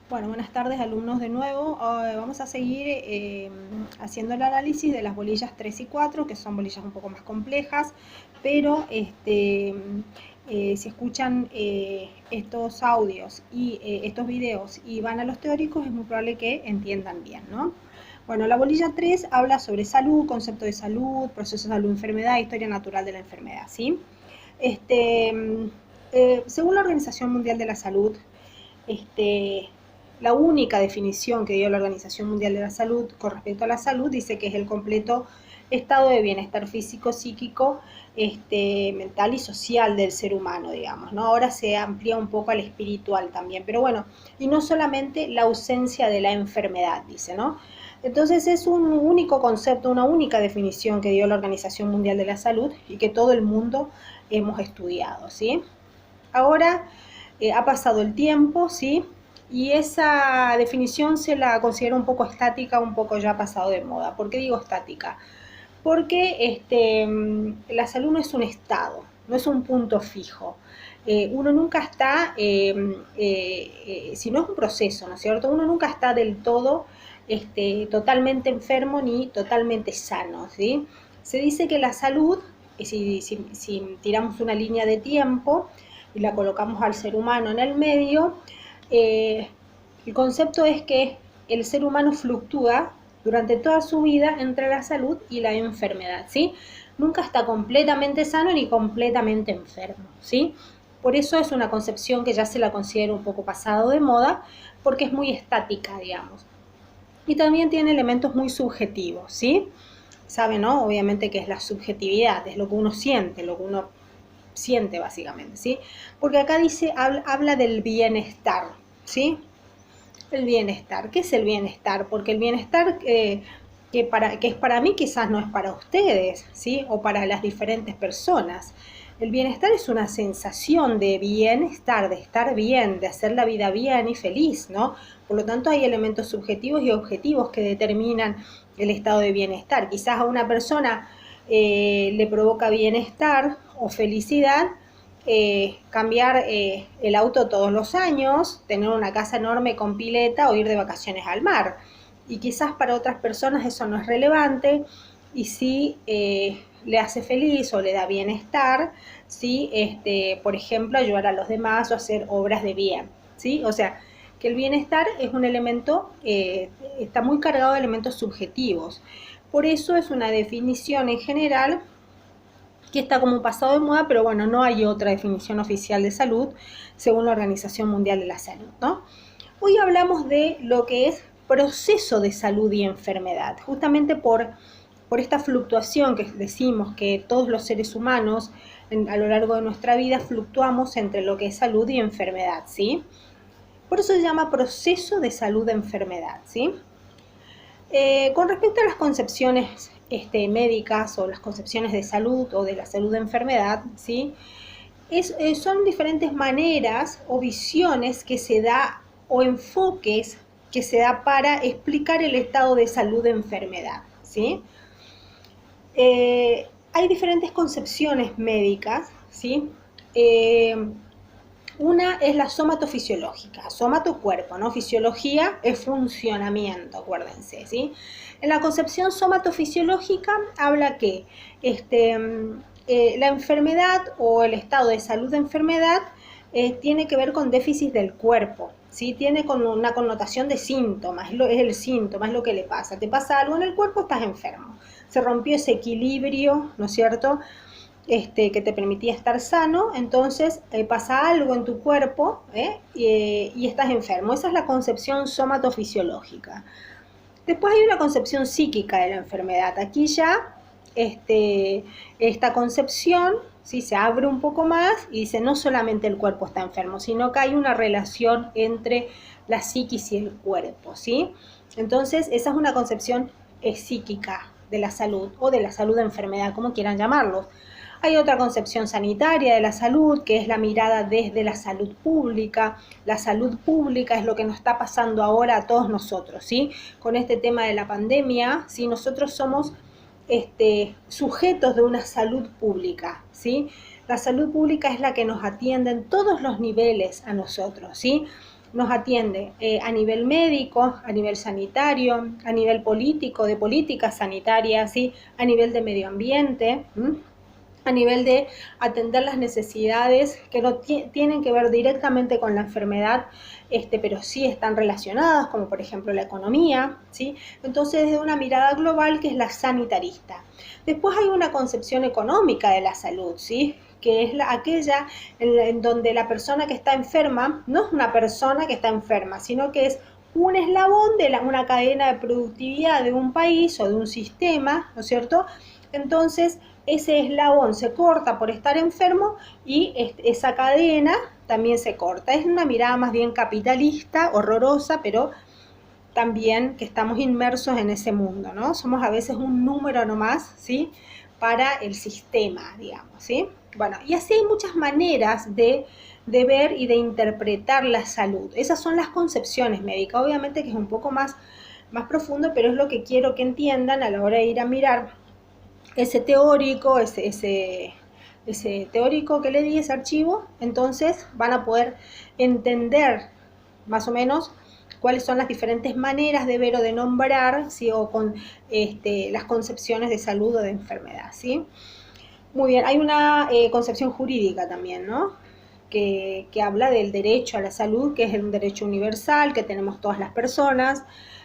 Bueno, buenas tardes alumnos de nuevo. Vamos a seguir haciendo el análisis de las bolillas 3 y 4, que son bolillas un poco más complejas, pero si escuchan estos audios y estos videos y van a los teóricos, es muy probable que entiendan bien, ¿no? Bueno, la bolilla 3 habla sobre salud, concepto de salud, proceso de salud, enfermedad, historia natural de la enfermedad, ¿sí? Según la Organización Mundial de la Salud, este, la única definición que dio la Organización Mundial de la Salud con respecto a la salud dice que es el completo estado de bienestar físico, psíquico, mental y social del ser humano, digamos, ¿no? Ahora se amplía un poco al espiritual también, pero bueno, y no solamente la ausencia de la enfermedad, dice, ¿no? Entonces es un único concepto, una única definición que dio la Organización Mundial de la Salud y que todo el mundo hemos estudiado, ¿sí? Ahora ha pasado el tiempo, ¿sí? Y esa definición se la considera un poco estática, un poco ya pasado de moda. ¿Por qué digo estática? Porque la salud no es un estado, no es un punto fijo. Uno nunca está, si no es un proceso, ¿no es cierto? Uno nunca está del todo totalmente enfermo ni totalmente sano, ¿sí? Se dice que la salud, si tiramos una línea de tiempo y la colocamos al ser humano en el medio, eh, el concepto es que el ser humano fluctúa durante toda su vida entre la salud y la enfermedad, ¿sí? Nunca está completamente sano ni completamente enfermo, ¿sí? Por eso es una concepción que ya se la considera un poco pasado de moda, porque es muy estática, digamos. Y también tiene elementos muy subjetivos, ¿sí? Sabe, ¿no? Obviamente que es la subjetividad, es lo que uno siente básicamente, ¿sí? Porque acá dice, habla del bienestar, ¿sí? El bienestar. ¿Qué es el bienestar? Porque el bienestar que es para mí quizás no es para ustedes, ¿sí? O para las diferentes personas. El bienestar es una sensación de bienestar, de estar bien, de hacer la vida bien y feliz, ¿no? Por lo tanto, hay elementos subjetivos y objetivos que determinan el estado de bienestar. Quizás a una persona le provoca bienestar o felicidad cambiar el auto todos los años, tener una casa enorme con pileta o ir de vacaciones al mar. Y quizás para otras personas eso no es relevante y sí le hace feliz o le da bienestar, ¿sí? Por ejemplo, ayudar a los demás o hacer obras de bien, ¿sí? O sea, que el bienestar es un elemento, está muy cargado de elementos subjetivos. Por eso es una definición en general que está como pasado de moda, pero bueno, no hay otra definición oficial de salud según la Organización Mundial de la Salud, ¿no? Hoy hablamos de lo que es proceso de salud y enfermedad, justamente por esta fluctuación que decimos que todos los seres humanos a lo largo de nuestra vida fluctuamos entre lo que es salud y enfermedad, ¿sí? Por eso se llama proceso de salud-enfermedad, ¿sí? Con respecto a las concepciones médicas o las concepciones de salud o de la salud de enfermedad, ¿sí? Son diferentes maneras o visiones que se da o enfoques que se da para explicar el estado de salud de enfermedad, ¿sí? Hay diferentes concepciones médicas, ¿sí? Una es la somatofisiológica, somato cuerpo, ¿no? Fisiología es funcionamiento, acuérdense, ¿sí? En la concepción somatofisiológica habla que la enfermedad o el estado de salud de enfermedad tiene que ver con déficit del cuerpo, ¿sí? Tiene con una connotación de síntomas, es el síntoma, es lo que le pasa. Te pasa algo en el cuerpo, estás enfermo. Se rompió ese equilibrio, ¿no es cierto?, que te permitía estar sano, entonces pasa algo en tu cuerpo y estás enfermo. Esa es la concepción somatofisiológica. Después hay una concepción psíquica de la enfermedad. Aquí ya esta concepción ¿sí? Se abre un poco más y dice no solamente el cuerpo está enfermo, sino que hay una relación entre la psiquis y el cuerpo, ¿sí? Entonces esa es una concepción psíquica de la salud o de la salud de enfermedad, como quieran llamarlo. Hay otra concepción sanitaria de la salud, que es la mirada desde la salud pública. La salud pública es lo que nos está pasando ahora a todos nosotros, ¿sí? Con este tema de la pandemia, ¿sí? Nosotros somos sujetos de una salud pública, ¿sí? La salud pública es la que nos atiende en todos los niveles a nosotros, ¿sí? nos atiende a nivel médico, a nivel sanitario, a nivel político, de política sanitaria, ¿sí? A nivel de medio ambiente, a nivel de atender las necesidades que no tienen que ver directamente con la enfermedad, pero sí están relacionadas, como por ejemplo la economía, ¿sí? Entonces, desde una mirada global que es la sanitarista. Después hay una concepción económica de la salud, ¿sí? Que es aquella en donde la persona que está enferma no es una persona que está enferma, sino que es un eslabón de una cadena de productividad de un país o de un sistema, ¿no es cierto? Entonces, ese eslabón se corta por estar enfermo y esa cadena también se corta. Es una mirada más bien capitalista, horrorosa, pero también que estamos inmersos en ese mundo, ¿no? Somos a veces un número nomás, ¿sí? Para el sistema, digamos, ¿sí? Bueno, y así hay muchas maneras de ver y de interpretar la salud. Esas son las concepciones médicas, obviamente que es un poco más profundo, pero es lo que quiero que entiendan a la hora de ir a mirar ese teórico, ese teórico que le di, ese archivo. Entonces van a poder entender más o menos cuáles son las diferentes maneras de ver o de nombrar, ¿sí? O con las concepciones de salud o de enfermedad, ¿sí? Muy bien, hay una concepción jurídica también, ¿no? Que habla del derecho a la salud, que es un derecho universal que tenemos todas las personas.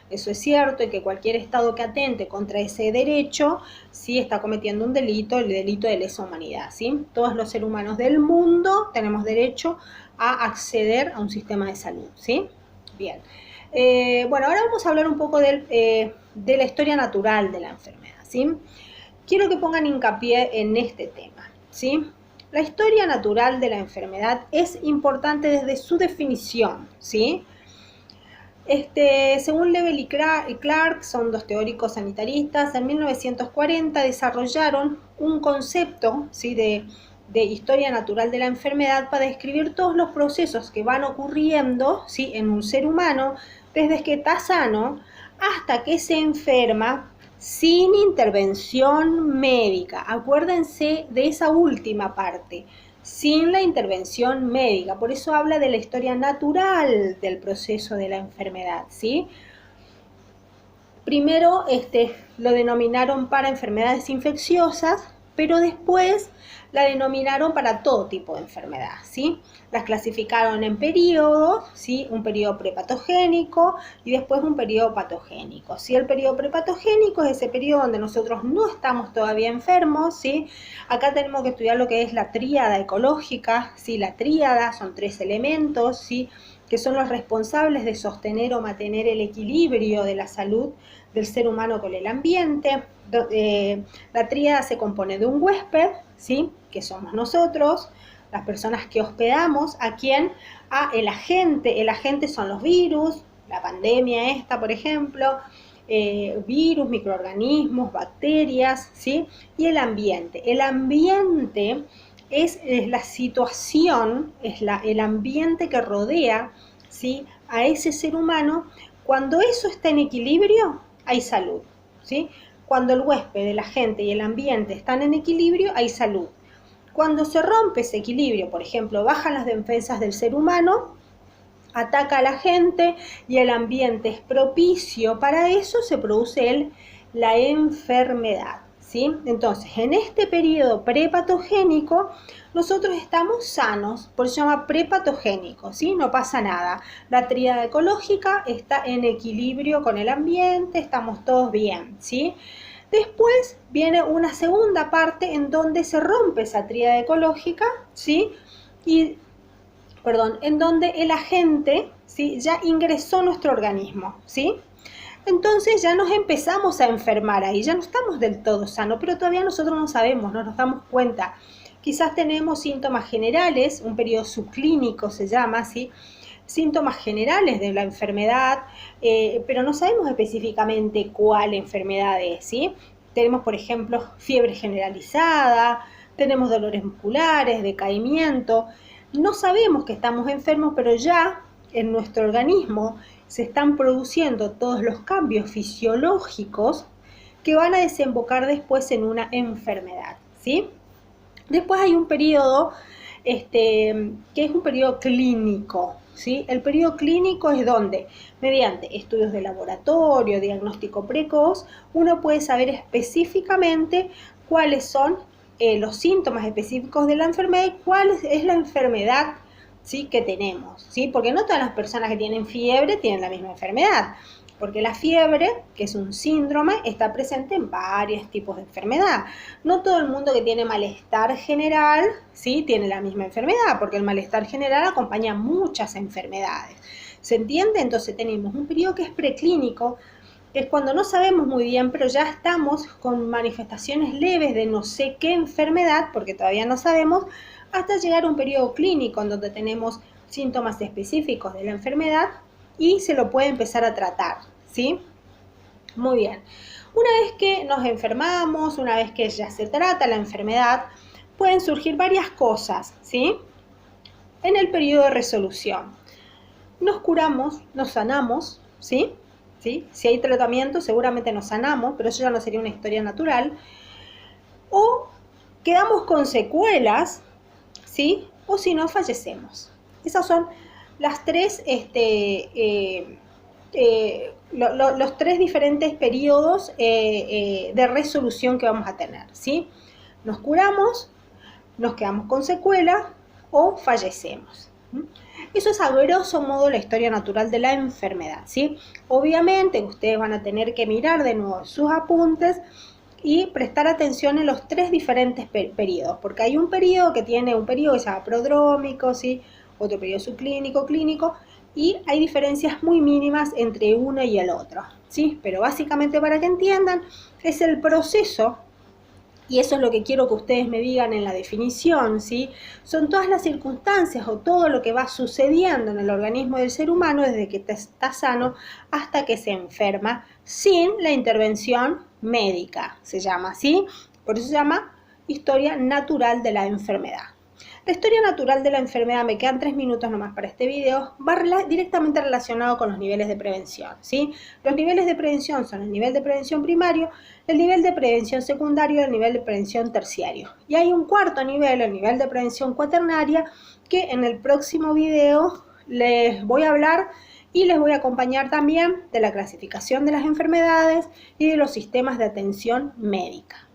Eso es cierto, y que cualquier Estado que atente contra ese derecho, sí está cometiendo un delito, el delito de lesa humanidad, ¿sí? Todos los seres humanos del mundo tenemos derecho a acceder a un sistema de salud, ¿sí? Bien. Bueno, ahora vamos a hablar un poco de la historia natural de la enfermedad, ¿sí? Quiero que pongan hincapié en este tema, ¿sí? La historia natural de la enfermedad es importante desde su definición, ¿sí? Según Lebel y Clark, son dos teóricos sanitaristas, en 1940 desarrollaron un concepto, ¿sí? de historia natural de la enfermedad para describir todos los procesos que van ocurriendo, ¿sí? En un ser humano, desde que está sano hasta que se enferma, sin intervención médica. Acuérdense de esa última parte, sin la intervención médica. Por eso habla de la historia natural del proceso de la enfermedad, ¿sí? Primero lo denominaron para enfermedades infecciosas, pero después la denominaron para todo tipo de enfermedad, ¿sí? Las clasificaron en periodos, ¿sí? Un periodo prepatogénico y después un periodo patogénico, ¿sí? El periodo prepatogénico es ese periodo donde nosotros no estamos todavía enfermos, ¿sí? Acá tenemos que estudiar lo que es la tríada ecológica, ¿sí? La tríada son 3 elementos, ¿sí? Que son los responsables de sostener o mantener el equilibrio de la salud del ser humano con el ambiente. La tríada se compone de un huésped, ¿sí? Que somos nosotros, las personas que hospedamos, el agente son los virus, la pandemia esta, por ejemplo, virus, microorganismos, bacterias, ¿sí? Y el ambiente. El ambiente es la situación, el ambiente que rodea, ¿sí? A ese ser humano. Cuando eso está en equilibrio, hay salud, ¿sí? Cuando el huésped, el agente y el ambiente están en equilibrio, hay salud. Cuando se rompe ese equilibrio, por ejemplo, bajan las defensas del ser humano, ataca a la gente y el ambiente es propicio para eso, se produce la enfermedad, ¿sí? Entonces, en este periodo prepatogénico, nosotros estamos sanos, por eso se llama prepatogénico, ¿sí? No pasa nada. La tríada ecológica está en equilibrio con el ambiente, estamos todos bien, ¿sí? Después viene una segunda parte en donde se rompe esa tríada ecológica, ¿sí? En donde el agente, ¿sí? Ya ingresó a nuestro organismo, ¿sí? Entonces ya nos empezamos a enfermar ahí, ya no estamos del todo sanos, pero todavía nosotros no sabemos, no nos damos cuenta. Quizás tenemos síntomas generales, un periodo subclínico se llama, ¿sí? Síntomas generales de la enfermedad, pero no sabemos específicamente cuál enfermedad es, ¿sí? Tenemos, por ejemplo, fiebre generalizada, tenemos dolores musculares, decaimiento. No sabemos que estamos enfermos, pero ya en nuestro organismo se están produciendo todos los cambios fisiológicos que van a desembocar después en una enfermedad, ¿sí? Después hay un periodo que es un periodo clínico, ¿sí? El periodo clínico es donde, mediante estudios de laboratorio, diagnóstico precoz, uno puede saber específicamente cuáles son los síntomas específicos de la enfermedad y cuál es la enfermedad, ¿sí?, que tenemos, ¿sí? Porque no todas las personas que tienen fiebre tienen la misma enfermedad, porque la fiebre, que es un síndrome, está presente en varios tipos de enfermedad. No todo el mundo que tiene malestar general, ¿sí?, tiene la misma enfermedad, porque el malestar general acompaña muchas enfermedades. ¿Se entiende? Entonces tenemos un periodo que es preclínico, que es cuando no sabemos muy bien, pero ya estamos con manifestaciones leves de no sé qué enfermedad, porque todavía no sabemos, hasta llegar a un periodo clínico en donde tenemos síntomas específicos de la enfermedad y se lo puede empezar a tratar, ¿sí? Muy bien. Una vez que nos enfermamos, una vez que ya se trata la enfermedad, pueden surgir varias cosas, ¿sí? En el periodo de resolución. Nos curamos, nos sanamos, ¿sí? ¿Sí? Si hay tratamiento, seguramente nos sanamos, pero eso ya no sería una historia natural. O quedamos con secuelas, ¿sí? O si no, fallecemos. Esas son las tres, los tres diferentes periodos de resolución que vamos a tener, ¿sí? Nos curamos, nos quedamos con secuelas o fallecemos. Eso es a grosso modo la historia natural de la enfermedad, ¿sí? Obviamente ustedes van a tener que mirar de nuevo sus apuntes y prestar atención en los tres diferentes periodos, porque hay un periodo que tiene un periodo que se llama prodrómico, ¿sí?, otro periodo subclínico, clínico, y hay diferencias muy mínimas entre uno y el otro, ¿sí? Pero básicamente, para que entiendan, es el proceso. Y eso es lo que quiero que ustedes me digan en la definición, ¿sí? Son todas las circunstancias o todo lo que va sucediendo en el organismo del ser humano desde que está sano hasta que se enferma sin la intervención médica, se llama así. Por eso se llama historia natural de la enfermedad. La historia natural de la enfermedad, me quedan 3 minutos nomás para este video, va directamente relacionado con los niveles de prevención, ¿sí? Los niveles de prevención son el nivel de prevención primario, el nivel de prevención secundario y el nivel de prevención terciario. Y hay un cuarto nivel, el nivel de prevención cuaternaria, que en el próximo video les voy a hablar y les voy a acompañar también de la clasificación de las enfermedades y de los sistemas de atención médica.